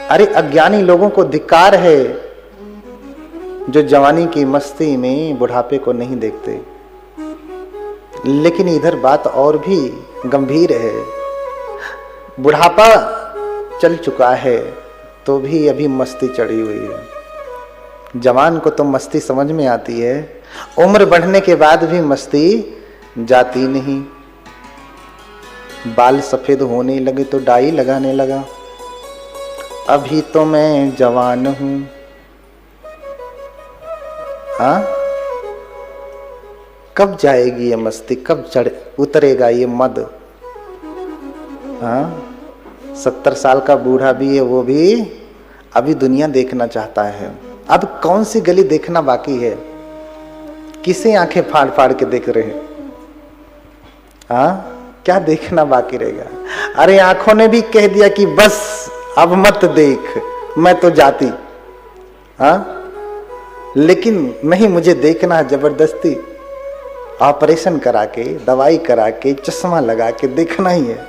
अरे अज्ञानी लोगों को धिक्कार है जो जवानी की मस्ती में बुढ़ापे को नहीं देखते। लेकिन इधर बात और भी गंभीर है। बुढ़ापा चल चुका है तो भी अभी मस्ती चढ़ी हुई है। जवान को तो मस्ती समझ में आती है, उम्र बढ़ने के बाद भी मस्ती जाती नहीं। बाल सफेद होने लगे तो डाई लगाने लगा, अभी तो मैं जवान हूं। हाँ, कब जाएगी ये मस्ती, कब चढ़ उतरेगा ये मद। हाँ, 70 साल का बूढ़ा भी है, वो भी अभी दुनिया देखना चाहता है। अब कौन सी गली देखना बाकी है, किसे आंखें फाड़ फाड़ के देख रहे हैं। हाँ, क्या देखना बाकी रहेगा। अरे आंखों ने भी कह दिया कि बस अब मत देख, मैं तो जाती। हाँ, लेकिन नहीं, मुझे देखना है जबरदस्ती। ऑपरेशन करा के, दवाई करा के, चश्मा लगा के देखना ही है।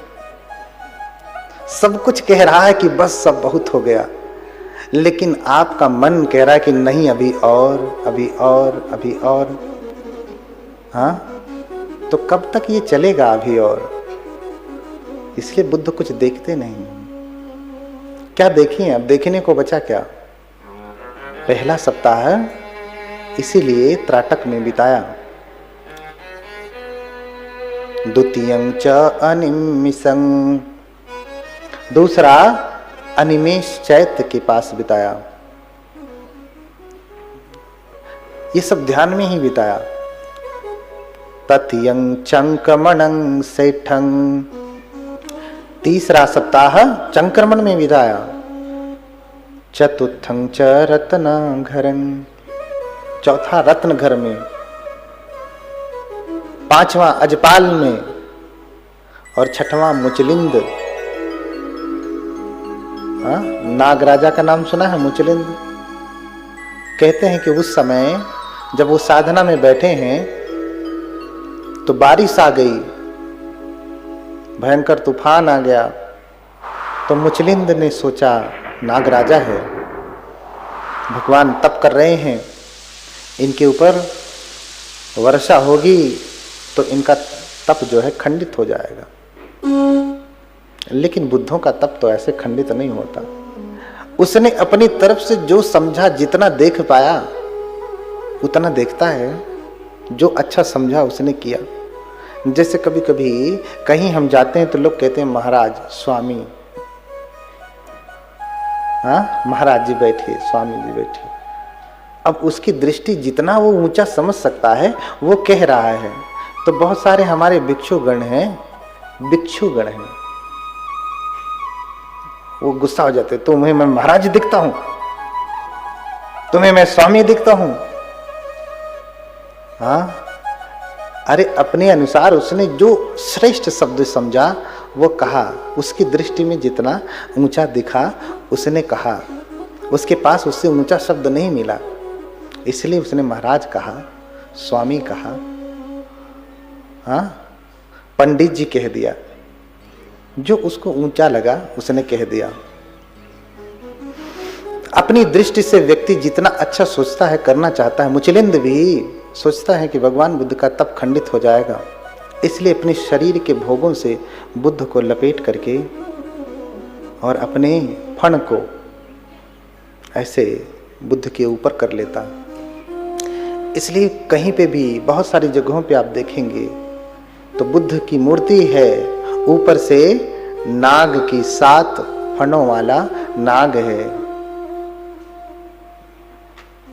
सब कुछ कह रहा है कि बस सब बहुत हो गया, लेकिन आपका मन कह रहा है कि नहीं, अभी और, अभी और, अभी और। हाँ, तो कब तक ये चलेगा अभी और। इसलिए बुद्ध कुछ देखते नहीं। क्या देखें, अब देखने को बचा क्या। पहला सप्ताह इसीलिए त्राटक में बिताया। द्वितीयं च अनिमिषं, दूसरा अनिमेष चैत्य के पास बिताया। ये सब ध्यान में ही बिताया। तत्यं चंक्रमणं सेठं, तीसरा सप्ताह चंक्रमण में बिताया। चतुर्थं च रत्नघरं, चौथा रत्नघर में। पांचवा अजपाल में, और छठवां मुचलिंद। नागराजा का नाम सुना है, मुचलिंद। कहते हैं कि उस समय जब वो साधना में बैठे हैं तो बारिश आ गई, भयंकर तूफान आ गया। तो मुचलिंद ने सोचा, नागराजा है, भगवान तप कर रहे हैं, इनके ऊपर वर्षा होगी तो इनका तप जो है खंडित हो जाएगा। लेकिन बुद्धों का तप तो ऐसे खंडित नहीं होता। उसने अपनी तरफ से जो समझा, जितना देख पाया उतना देखता है। जो अच्छा समझा उसने किया। जैसे कभी कभी कहीं हम जाते हैं तो लोग कहते हैं महाराज, स्वामी। हाँ, महाराज जी बैठे, स्वामी जी बैठे। अब उसकी दृष्टि जितना वो ऊंचा समझ सकता है वो कह रहा है। तो बहुत सारे हमारे भिक्षुगण हैं, भिक्षुगण हैं, वो गुस्सा हो जाते, तुम्हें मैं महाराज दिखता हूं, तुम्हें मैं स्वामी दिखता हूं। हाँ, अरे अपने अनुसार उसने जो श्रेष्ठ शब्द समझा वो कहा। उसकी दृष्टि में जितना ऊंचा दिखा उसने कहा। उसके पास उससे ऊंचा शब्द नहीं मिला, इसलिए उसने महाराज कहा, स्वामी कहा। हाँ, पंडित जी कह दिया। जो उसको ऊंचा लगा उसने कह दिया। अपनी दृष्टि से व्यक्ति जितना अच्छा सोचता है, करना चाहता है। मुचलिंद भी सोचता है कि भगवान बुद्ध का तप खंडित हो जाएगा, इसलिए अपने शरीर के भोगों से बुद्ध को लपेट करके और अपने फण को ऐसे बुद्ध के ऊपर कर लेता। इसलिए कहीं पे भी, बहुत सारी जगहों पे आप देखेंगे तो बुद्ध की मूर्ति है, ऊपर से नाग की 7 फणों वाला नाग है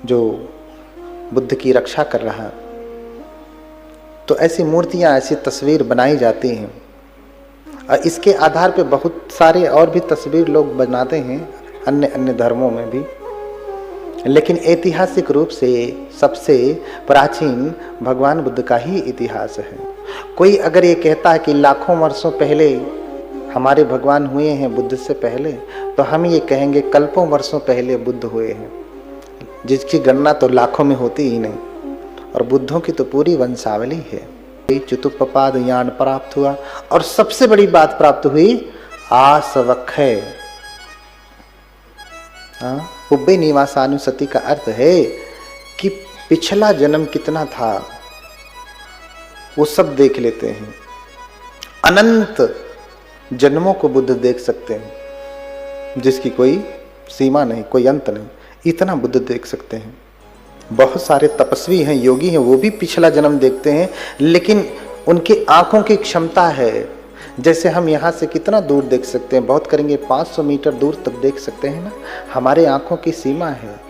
जो बुद्ध की रक्षा कर रहा। तो ऐसी मूर्तियां, ऐसी तस्वीर बनाई जाती हैं। और इसके आधार पे बहुत सारे और भी तस्वीर लोग बनाते हैं, अन्य अन्य धर्मों में भी। लेकिन ऐतिहासिक रूप से सबसे प्राचीन भगवान बुद्ध का ही इतिहास है। कोई अगर ये कहता है कि लाखों वर्षों पहले हमारे भगवान हुए हैं बुद्ध से पहले, तो हम ये कहेंगे कल्पों वर्षों पहले बुद्ध हुए हैं, जिसकी गणना तो लाखों में होती ही नहीं। और बुद्धों की तो पूरी वंशावली है। चतुष्पाद ज्ञान प्राप्त हुआ, और सबसे बड़ी बात प्राप्त हुई आसवक्षय। उब्बे निवासानुसति का अर्थ है कि पिछला जन्म कितना था वो सब देख लेते हैं। अनंत जन्मों को बुद्ध देख सकते हैं, जिसकी कोई सीमा नहीं, कोई अंत नहीं। इतना बुद्ध देख सकते हैं। बहुत सारे तपस्वी हैं, योगी हैं, वो भी पिछला जन्म देखते हैं, लेकिन उनकी आंखों की क्षमता है। जैसे हम यहाँ से कितना दूर देख सकते हैं, बहुत करेंगे 500 मीटर दूर तक देख सकते हैं ना, हमारे आंखों की सीमा है।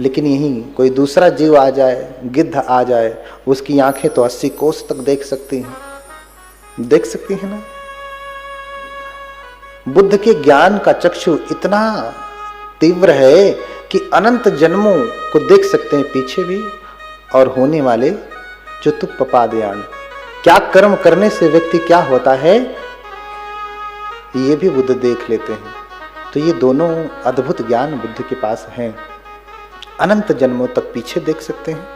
लेकिन यहीं कोई दूसरा जीव आ जाए, गिद्ध आ जाए, उसकी आंखें तो 80 कोस तक देख सकती हैं, देख सकती हैं ना। बुद्ध के ज्ञान का चक्षु इतना तीव्र है कि अनंत जन्मों को देख सकते हैं, पीछे भी और होने वाले। जो तुप्पपादयान, क्या कर्म करने से व्यक्ति क्या होता है, ये भी बुद्ध देख लेते हैं। तो ये दोनों अद्भुत ज्ञान बुद्ध के पास हैं। अनंत जन्मों तक पीछे देख सकते हैं।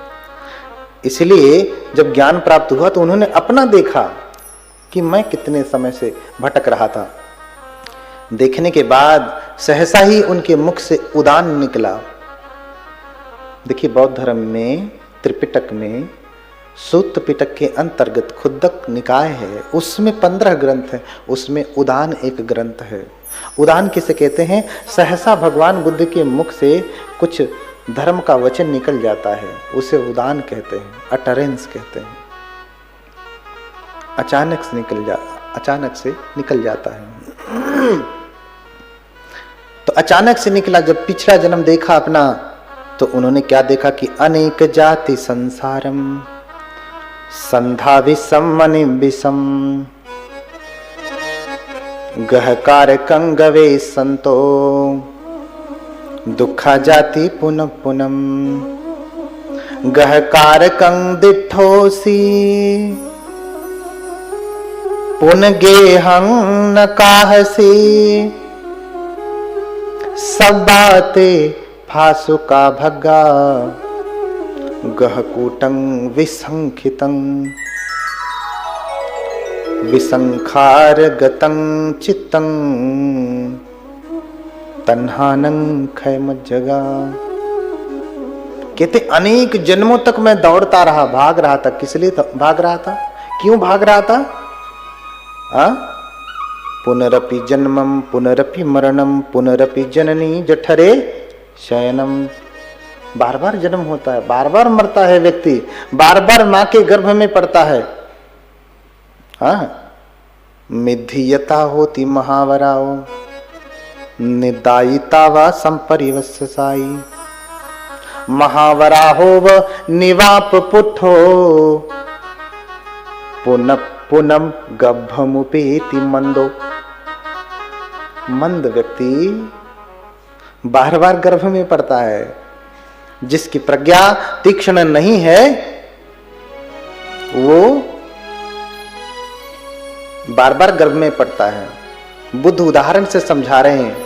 इसलिए जब ज्ञान प्राप्त हुआ तो उन्होंने अपना देखा कि मैं कितने समय से भटक रहा था। देखने के बाद सहसा ही उनके मुख से उदान निकला। देखिए, बौद्ध धर्म में त्रिपिटक में सूत्र पिटक के अंतर्गत खुद्दक निकाय है, उसमें 15 ग्रंथ है, उसमें उदान एक ग्रंथ है। उदान किसे कहते हैं? सहसा भगवान बुद्ध के मुख से कुछ धर्म का वचन निकल जाता है, उसे उदान कहते हैं, अटरेंस कहते हैं। अचानक से निकल जाता है। तो अचानक से निकला। जब पिछला जन्म देखा अपना, तो उन्होंने क्या देखा कि अनेक जाति संसारम संधा विषम मणि विषम गहकार कंगवे संतो दुखा जाति पुनः पुनम गहकार कंग दिठोसी पुन गेहं न काहसी सब बाते फासु का भग्गा गहकूटं विसंखितं विसंखार गतं चित्तं तन्हानं खैम जगा। कहते अनेक जन्मों तक मैं दौड़ता रहा, भाग रहा था। किस लिए भाग रहा था? क्यों भाग रहा था? पुनरपि जन्मम पुनरपि मरणम पुनरपि जननी जठरे शयनम। बार बार जन्म होता है, बार बार मरता है व्यक्ति, बार बार मां के गर्भ में पड़ता है। मिध्यता होती महावराओ निदायिता व संपरिवस्साई महावराहो व निवाप पुठो पुनम गभमुपेति मंदो। मंद व्यक्ति बार बार गर्भ में पड़ता है। जिसकी प्रज्ञा तीक्ष्ण नहीं है वो बार बार गर्भ में पड़ता है। बुद्ध उदाहरण से समझा रहे हैं।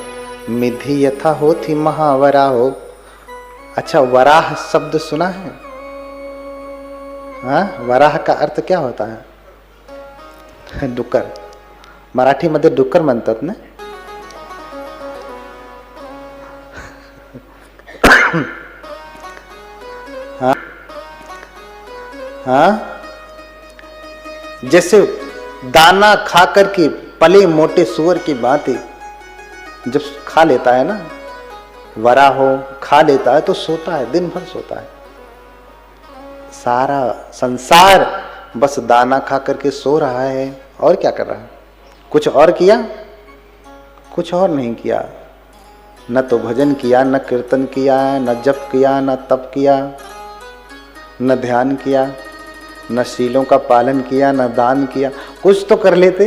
मिधि यथा हो थी महावरा हो। अच्छा, वराह शब्द सुना है? वराह का अर्थ क्या होता है? डुक्कर। मराठी मध्ये डुक्कर म्हणतात ना? जैसे दाना खा करके पले मोटे सुअर की भांति जब खा लेता है ना, वरा हो खा लेता है तो सोता है, दिन भर सोता है। सारा संसार बस दाना खा करके सो रहा है। और क्या कर रहा है? कुछ और किया? कुछ और नहीं किया। न तो भजन किया, न कीर्तन किया, न जप किया, न तप किया, न ध्यान किया, न शीलों का पालन किया, न दान किया। कुछ तो कर लेते।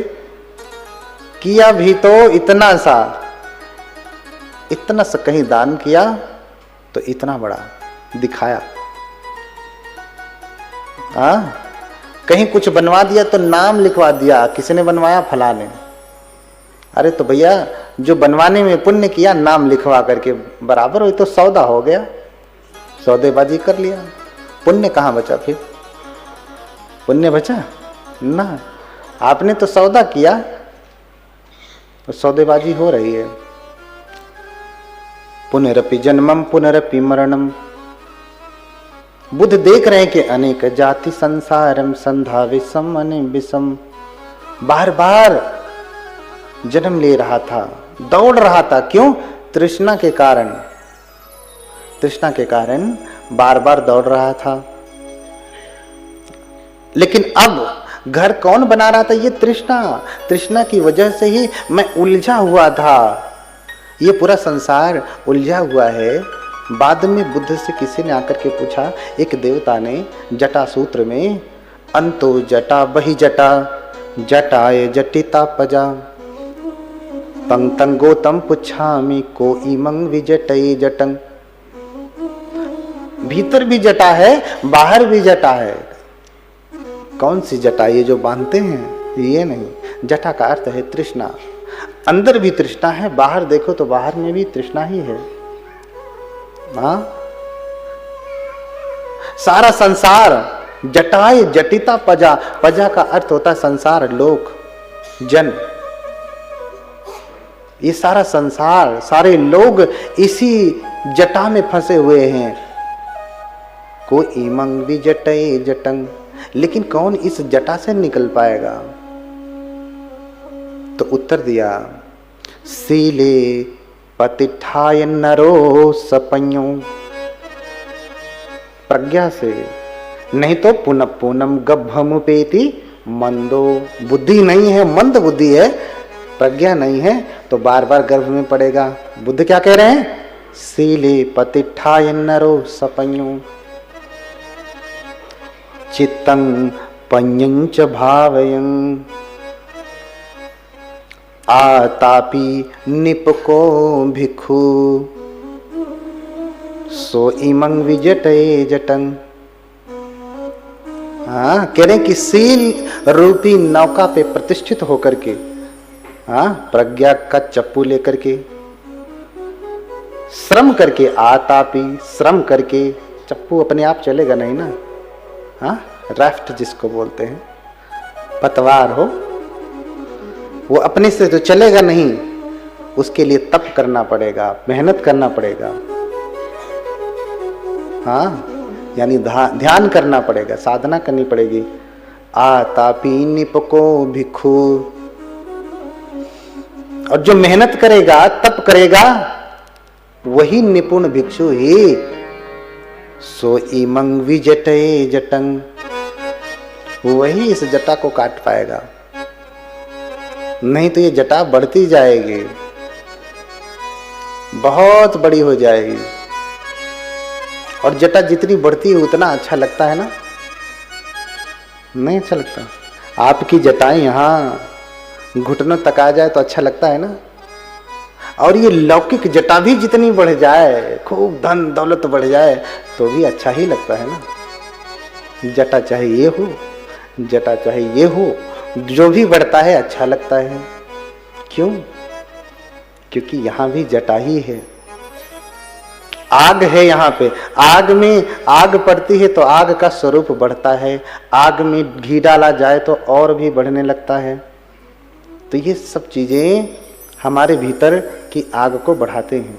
किया भी तो इतना सा कहीं दान किया तो इतना बड़ा दिखाया। कहीं कुछ बनवा दिया तो नाम लिखवा दिया, किसने बनवाया? फलाने। अरे तो भैया, जो बनवाने में पुण्य किया नाम लिखवा करके बराबर हो तो सौदा हो गया, सौदेबाजी कर लिया। पुण्य कहाँ बचा? फिर पुण्य बचा ना? आपने तो सौदा किया। सौदेबाजी हो रही है। पुनरपि जन्मम पुनरपि मरणम। बुद्ध देख रहे हैं कि अनेक जाति संसारम संधा विषम अने विषम, बार बार जन्म ले रहा था, दौड़ रहा था। क्यों? तृष्णा के कारण। तृष्णा के कारण बार बार दौड़ रहा था। लेकिन अब घर कौन बना रहा था? ये तृष्णा। तृष्णा की वजह से ही मैं उलझा हुआ था। ये पूरा संसार उलझा हुआ है। बाद में बुद्ध से किसी ने आकर के पूछा, एक देवता ने जटा सूत्र में, अंतो जटा बहि जटा जटाय जटिता पजा पंक्तं गोतम पुच्छामि को इमं विजटय जटं। भीतर भी जटा है, बाहर भी जटा है। कौन सी जटा? ये जो बांधते हैं ये नहीं। जटा का अर्थ है तृष्णा। अंदर भी तृष्णा है, बाहर देखो तो बाहर में भी तृष्णा ही है। हाँ, सारा संसार जटाए जटिता पजा। पजा का अर्थ होता है संसार, लोक, जन। ये सारा संसार, सारे लोग इसी जटा में फंसे हुए हैं। को इमंग विजटय जटंग। लेकिन कौन इस जटा से निकल पाएगा? तो उत्तर दिया, सीले पतिठाय नरो सपन्यो। प्रज्ञा से, नहीं तो पुनः पूनम गभमुपेति मंदो। बुद्धि नहीं है, मंद बुद्धि है, प्रज्ञा नहीं है तो बार बार गर्भ में पड़ेगा। बुद्ध क्या कह रहे हैं? सीले पतिठाय नरो सपन्यो चित्तं पඤ्यं च भावयं आतापि निपको भिक्षु सो इमं विजटय जटं। हाँ, कह रहे कि सील रूपी नौका पे प्रतिष्ठित होकर के, हाँ, प्रज्ञा का चप्पू लेकर के, श्रम करके, आतापी श्रम करके, चप्पू अपने आप चलेगा नहीं ना। हाँ, राफ्ट जिसको बोलते हैं, पतवार हो, वो अपने से तो चलेगा नहीं, उसके लिए तप करना पड़ेगा, मेहनत करना पड़ेगा। हाँ, यानी ध्यान करना पड़ेगा, साधना करनी पड़ेगी। आतापी निपको भिक्षु। और जो मेहनत करेगा, तप करेगा, वही निपुण भिक्षु ही सो इमं विजटय जटं। वही इस जटा को काट पाएगा, नहीं तो ये जटा बढ़ती जाएगी, बहुत बड़ी हो जाएगी। और जटा जितनी बढ़ती है उतना अच्छा लगता है ना? नहीं अच्छा लगता। आपकी जटाएं यहाँ घुटनों तक आ जाए तो अच्छा लगता है ना? और ये लौकिक जटा भी जितनी बढ़ जाए, खूब धन दौलत बढ़ जाए तो भी अच्छा ही लगता है ना। जटा चाहे ये हो, जटा चाहे ये हो, जो भी बढ़ता है अच्छा लगता है। क्यों? क्योंकि यहाँ भी जटा ही है, आग है यहाँ पे। आग में आग पड़ती है तो आग का स्वरूप बढ़ता है। आग में घी डाला जाए तो और भी बढ़ने लगता है। तो ये सब चीजें हमारे भीतर की आग को बढ़ाते हैं,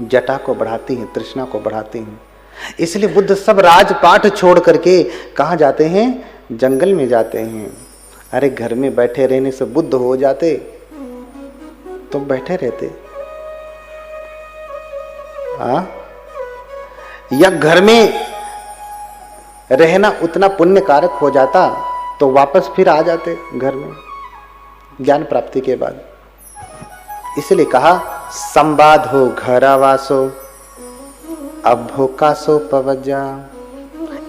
जटा को बढ़ाती हैं, तृष्णा को बढ़ाती हैं। इसलिए बुद्ध सब राजपाट छोड़ करके कहाँ जाते हैं? जंगल में जाते हैं। अरे घर में बैठे रहने से बुद्ध हो जाते तो बैठे रहते। या घर में रहना उतना पुण्य कारक हो जाता तो वापस फिर आ जाते घर में ज्ञान प्राप्ति के बाद। इसलिए कहा संवाद हो घरावासो अभोकासो पवज्जा।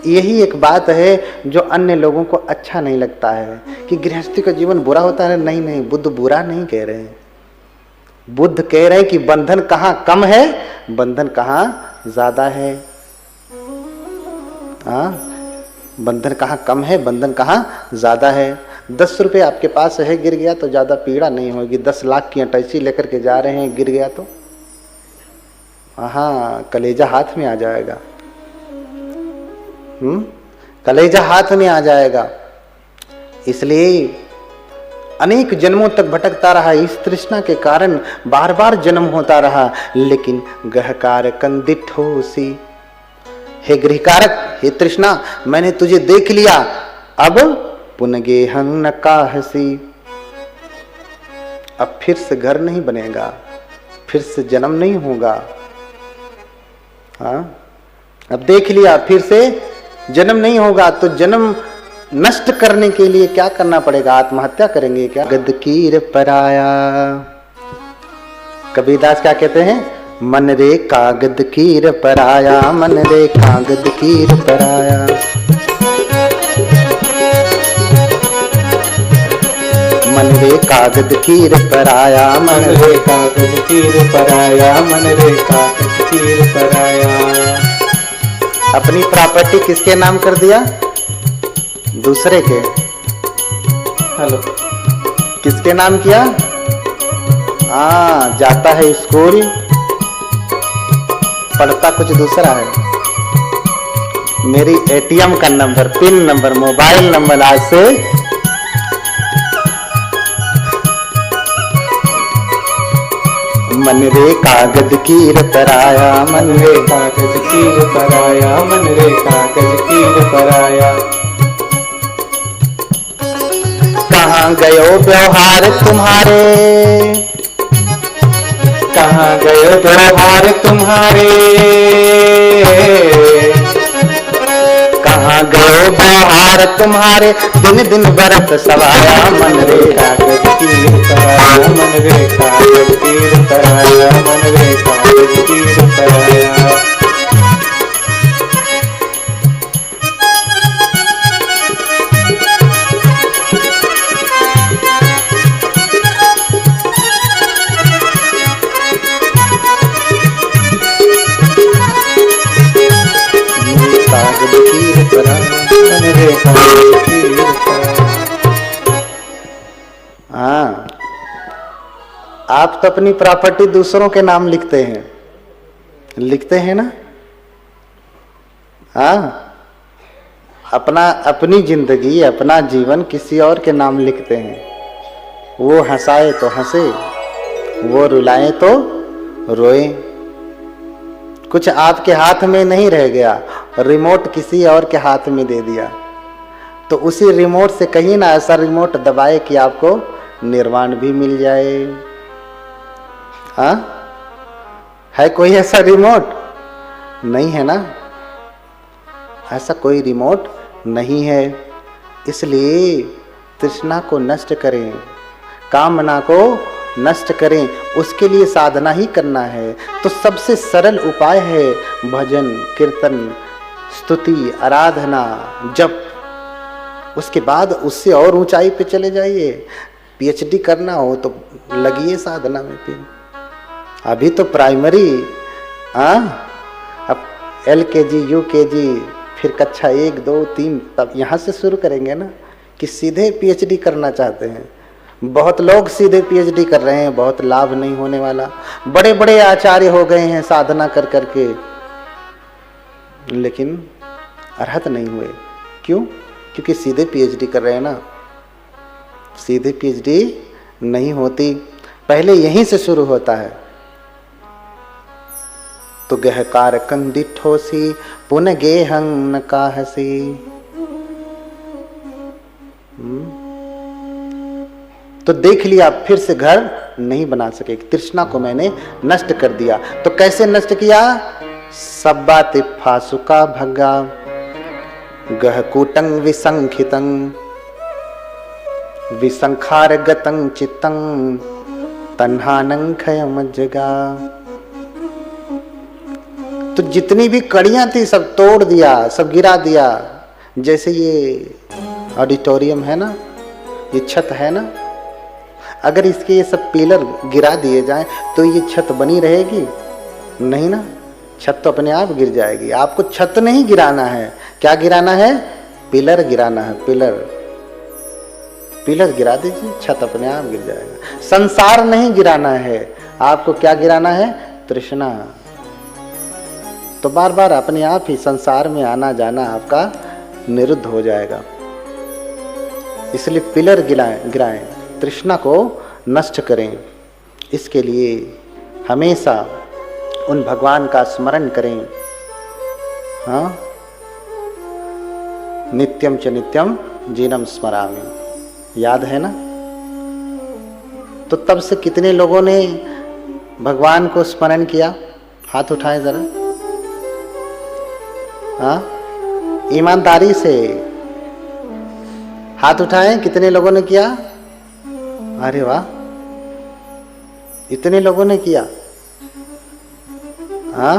यही एक बात है जो अन्य लोगों को अच्छा नहीं लगता है कि गृहस्थी का जीवन बुरा होता है। नहीं नहीं, बुद्ध बुरा नहीं कह रहे हैं। बुद्ध कह रहे हैं कि बंधन कहाँ कम है, बंधन कहाँ ज्यादा है। बंधन कहाँ कम है, बंधन कहाँ ज्यादा है। 10 रुपये आपके पास है, गिर गया तो ज्यादा पीड़ा नहीं होगी। 10 लाख की अटैची लेकर के जा रहे हैं, गिर गया तो हाँ कलेजा हाथ में आ जाएगा। कलेजा हाथ में आ जाएगा। इसलिए अनेक जन्मों तक भटकता रहा, इस तृष्णा के कारण बार बार जन्म होता रहा। लेकिन गहकार कंदिठोसी, हे गृहकारक, हे तृष्णा, मैंने तुझे देख लिया, अब पुनगेहं न काहसी, अब फिर से घर नहीं बनेगा, फिर से जन्म नहीं होगा। हाँ, अब देख लिया फिर से जन्म नहीं होगा, तो जन्म नष्ट करने के लिए क्या करना पड़ेगा? आत्महत्या करेंगे क्या? गद कीर पराया, कबीरदास क्या कहते हैं? मन रे कागद कीर पराया, मन रे कागद कीर पराया। मन रे कागद कीर पराया, मन रे कागद कीर पराया, मन रे कागद कीर पराया। अपनी प्रॉपर्टी किसके नाम कर दिया? दूसरे के। हेलो, किसके नाम किया? हाँ, जाता है स्कूल, पढ़ता कुछ दूसरा है। मेरी एटीएम का number, pin number, mobile number आज से मन रे कागज कीर पराया, मन रे कागज कीर पराया, मन रे कागज कीर पराया। कहाँ गयो व्यवहार तुम्हारे, कहाँ गयो व्यवहार तुम्हारे, कहाँ गयो व्यवहार तुम्हारे, दिन दिन बरत सवाया। मन रे कागज कीर पराया, मन रे कागज कीर पराया, मन रे कागज कीर पराया। हाँ, आप तो अपनी प्रॉपर्टी दूसरों के नाम लिखते हैं, लिखते हैं ना? हाँ, अपना, अपनी जिंदगी, अपना जीवन किसी और के नाम लिखते हैं। वो हंसाए तो हंसे, वो रुलाए तो रोए। कुछ आपके हाथ में नहीं रह गया, रिमोट किसी और के हाथ में दे दिया, तो उसी रिमोट से कहीं ना ऐसा रिमोट दबाए कि आपको निर्वाण भी मिल जाए। हाँ, है कोई ऐसा रिमोट? नहीं है ना, ऐसा कोई रिमोट नहीं है। इसलिए तृष्णा को नष्ट करें, कामना को नष्ट करें, उसके लिए साधना ही करना है। तो सबसे सरल उपाय है भजन, कीर्तन, स्तुति, आराधना, जप। उसके बाद उससे और ऊंचाई पे चले जाइए। पीएचडी करना हो तो लगिए साधना में। फिर अभी तो प्राइमरी, अब LKG, UKG, फिर कक्षा 1, 2, 3, तब यहाँ से शुरू करेंगे ना, कि सीधे पीएचडी करना चाहते हैं। बहुत लोग सीधे पीएचडी कर रहे हैं, बहुत लाभ नहीं होने वाला। बड़े बड़े आचार्य हो गए हैं साधना कर करके, लेकिन अर्हत नहीं हुए। क्यों? क्योंकि सीधे पीएचडी कर रहे हैं ना। सीधे पीएचडी नहीं होती, पहले यहीं से शुरू होता है। तो गहकार कंदिठोसी, पुन गेहं न काहसी। तो देख लिया, फिर से घर नहीं बना सके, तृष्णा को मैंने नष्ट कर दिया। तो कैसे नष्ट किया? सब्बा तिप्फा सुका भग्गा, गहकूटं विसंखितं, विसंखार गतं चित्तं, तन्हानं खयमज्जगा। तो जितनी भी कड़ियां थी सब तोड़ दिया, सब गिरा दिया। जैसे ये ऑडिटोरियम है ना, ये छत है ना, अगर इसके ये सब पिलर गिरा दिए जाएं तो ये छत बनी रहेगी? नहीं ना, छत तो अपने आप गिर जाएगी। आपको छत नहीं गिराना है, क्या गिराना है? पिलर गिराना है। पिलर गिरा दीजिए, छत अपने आप गिर जाएगा। संसार नहीं गिराना है, आपको क्या गिराना है? तृष्णा। तो बार बार अपने आप ही संसार में आना जाना आपका निरुद्ध हो जाएगा। इसलिए पिलर गिराएं, तृष्णा को नष्ट करें। इसके लिए हमेशा उन भगवान का स्मरण करें। हाँ, नित्यम च नित्यम जीनम स्मरामि, याद है ना? तो तब से कितने लोगों ने भगवान को स्मरण किया? हाथ उठाएं जरा। हाँ, ईमानदारी से हाथ उठाएं, कितने लोगों ने किया? अरे वाह, इतने लोगों ने किया। हाँ,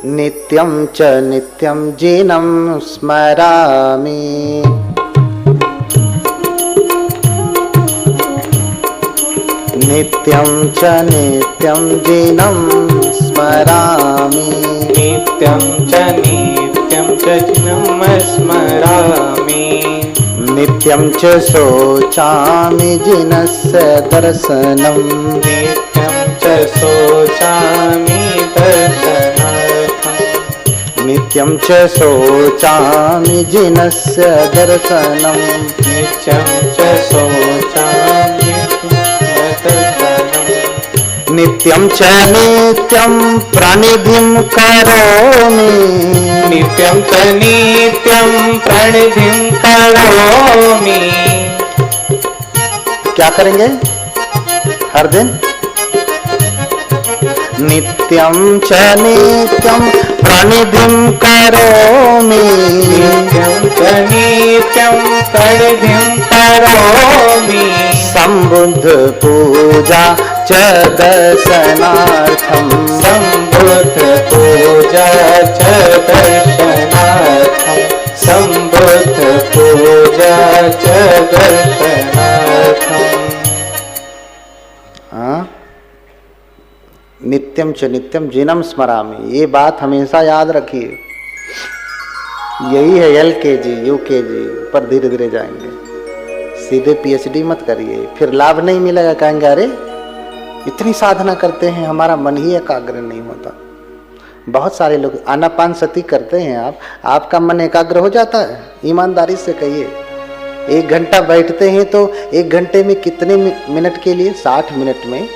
नित्यम च नित्यम जीनम स्मरामि, नित्यं च नित्यं जीनं स्मरामि, नित्यं च नित्यं जीनं स्मरामि, नित्यं च शोचामि जिनस्य दर्शनं, नित्यं च शोचामि दर्शनार्थं, नित्यं च शोचामि जिनस्य दर्शनं, नित्यं च शोचामि नित्यं च नित्यं प्रणिधिं करोमि, नित्यं च नित्यं प्रणिधिं करोमि। क्या करेंगे हर दिन? नित्यं च नित्यं प्रणिधिं करोमि, नित्यं च नित्यं प्रणिधिं करोमि, संबुद्ध पूजा च दर्शनार्थं, संबुद्ध पूजा च दर्शनार्थं, संबुद्ध पूजा च दर्शनार्थं। हाँ, नित्यम च नित्यम जीनम स्मरामि, ये बात हमेशा याद रखिए। यही है LKG UKG, पर धीरे धीरे जाएंगे। सीधे PhD मत करिए, फिर लाभ नहीं मिलेगा। कहेंगे अरे इतनी साधना करते हैं, हमारा मन ही एकाग्र नहीं होता। बहुत सारे लोग आनापान सती करते हैं, आपका मन एकाग्र हो जाता है? ईमानदारी से कहिए। 1 घंटा बैठते हैं तो 1 घंटे में कितने मिनट के लिए? 60 मिनट में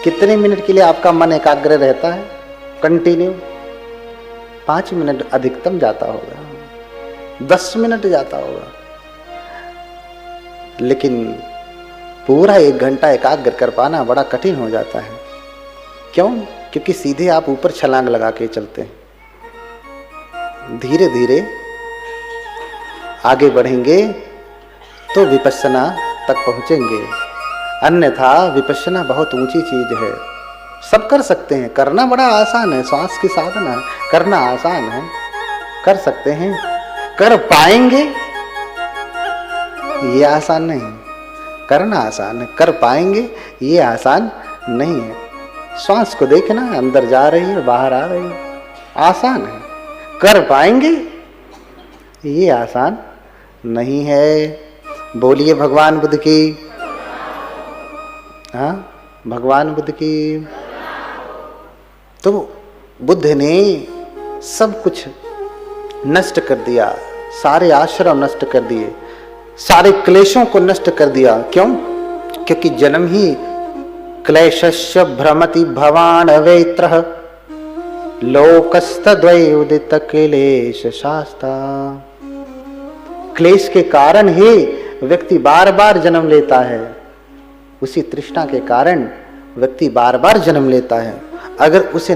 कितने मिनट के लिए आपका मन एकाग्र रहता है कंटिन्यू? 5 मिनट अधिकतम जाता होगा, 10 मिनट जाता होगा, लेकिन पूरा 1 घंटा एकाग्र कर पाना बड़ा कठिन हो जाता है। क्यों? क्योंकि सीधे आप ऊपर छलांग लगा के चलते हैं। धीरे धीरे आगे बढ़ेंगे तो विपश्यना तक पहुंचेंगे, अन्यथा विपश्यना बहुत ऊंची चीज है। सब कर सकते हैं, करना बड़ा आसान है, श्वास की साधना है, करना आसान है, कर सकते हैं। कर पाएंगे ये आसान नहीं है, करना आसान है। कर पाएंगे ये आसान नहीं है। श्वास को देखना, अंदर जा रही है बाहर आ रही है, आसान है। कर पाएंगे ये आसान नहीं है। बोलिए भगवान बुद्ध की। हाँ, भगवान बुद्ध की। तो बुद्ध ने सब कुछ नष्ट कर दिया, सारे आश्रम नष्ट कर दिए, सारे क्लेशों को नष्ट कर दिया। क्यों? क्योंकि जन्म ही क्लेशस्य भ्रमति भवान अवेत्रः, लोकस्तद्वै उदित क्लेश शास्ता। क्लेश के कारण ही व्यक्ति बार बार जन्म लेता है, उसी तृष्णा के कारण व्यक्ति बार बार जन्म लेता है। अगर उसे